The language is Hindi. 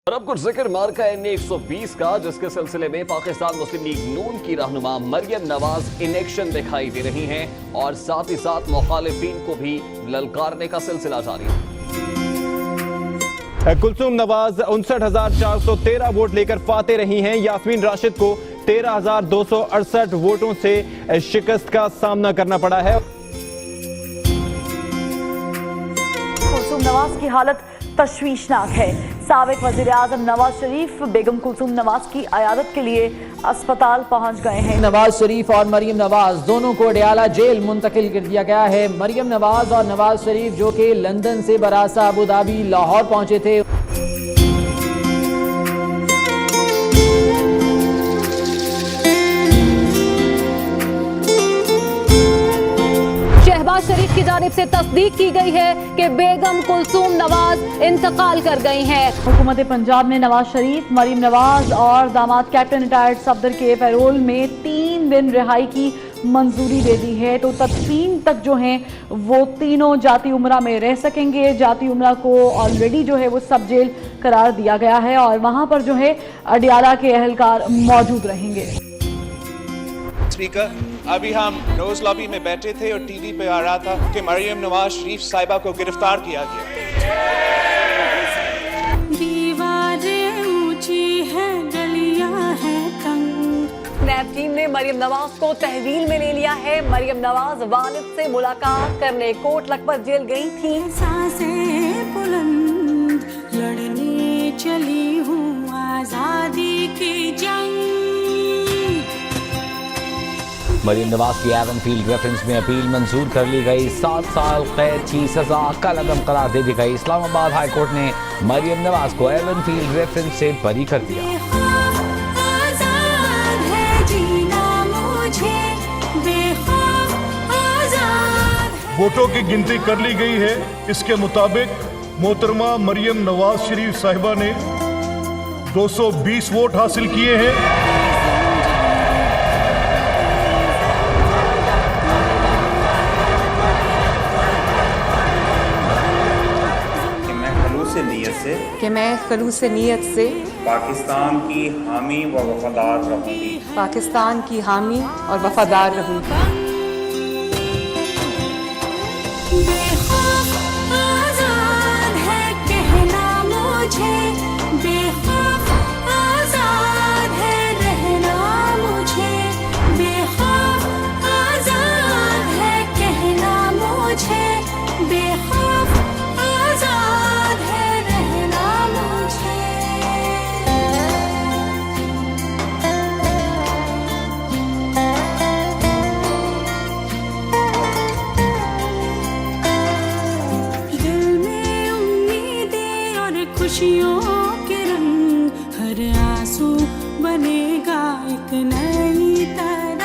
और अब कुछ जिक्र मार्का NA 120 का, जिसके सिलसिले में पाकिस्तान मुस्लिम लीग नून की रहनुमा मरियम नवाज इनेक्शन दिखाई दे रही हैं और साथ ही साथ मुखालिफिन को भी ललकारने का सिलसिला जारी है। कुलसूम नवाज 59,413 वोट लेकर फाते रही हैं। यास्मीन राशिद को 13,268 वोटों से शिकस्त का सामना करना पड़ा है। कुलसूम नवाज की हालत तशवीशनाक है। साबिक वज़ीर आज़म नवाज शरीफ बेगम कुलसूम नवाज की अयादत के लिए अस्पताल पहुंच गए हैं। नवाज शरीफ और मरियम नवाज दोनों को अडयाला जेल मुंतकिल कर दिया गया है। मरियम नवाज और नवाज शरीफ जो कि लंदन से बरासा अबू धाबी लाहौर पहुंचे थे। शहबाज शरीफ की जानिब से तस्दीक की गई है कि बेगम कुलसूम नवाज इंतकाल कर गई हैं। हुकूमत पंजाब ने नवाज शरीफ, मरियम नवाज और दामाद कैप्टन रिटायर्ड सफदर के पैरोल में 3 दिन रिहाई की मंजूरी दे दी है। तो तदफीन तक जो हैं वो तीनों जाती उमरा में रह सकेंगे। जाती उमरा को ऑलरेडी जो है वो सब जेल करार दिया गया है और वहां पर जो है अडयाला के अहलकार मौजूद रहेंगे। स्पीकर, अभी हम रोज लॉबी में बैठे थे और टीवी पे आ रहा था कि मरियम नवाज शरीफ साहिबा को गिरफ्तार किया गया। दीवारें ऊंची हैं, गलियां हैं तंग। नैब टीम ने मरियम नवाज को तहवील में ले लिया है। मरियम नवाज वालिद से मुलाकात करने कोट लखपत जेल गई थी। सांसें बुलंद लड़ने चली हूँ आजादी की जंग। मरियम नवाज की एवनफील्ड रेफरेंस में अपील मंजूर कर ली गई। 7 साल कैद की सजा कलअदम करार दे दी गई। इस्लामाबाद हाई कोर्ट ने मरियम नवाज को एवनफील्ड रेफरेंस से बरी कर दिया। वोटों की गिनती कर ली गई है। इसके मुताबिक मोहतरमा मरियम नवाज शरीफ साहिबा ने 220 वोट हासिल किए हैं। कि मैं खलूस नीयत से पाकिस्तान की हामी व वफादार रहूंगी। पाकिस्तान की हामी और वफादार रहूंगी। बेखौफ आजाद है कहना मुझे, बेखौफ आजाद है रहना मुझे, बेखौफ आजाद है कहना मुझे, बेखौफ आजाद है रहना मुझे। दिल में उम्मीदें और खुशियों के रंग, हर आंसू बनेगा एक नई तारीख।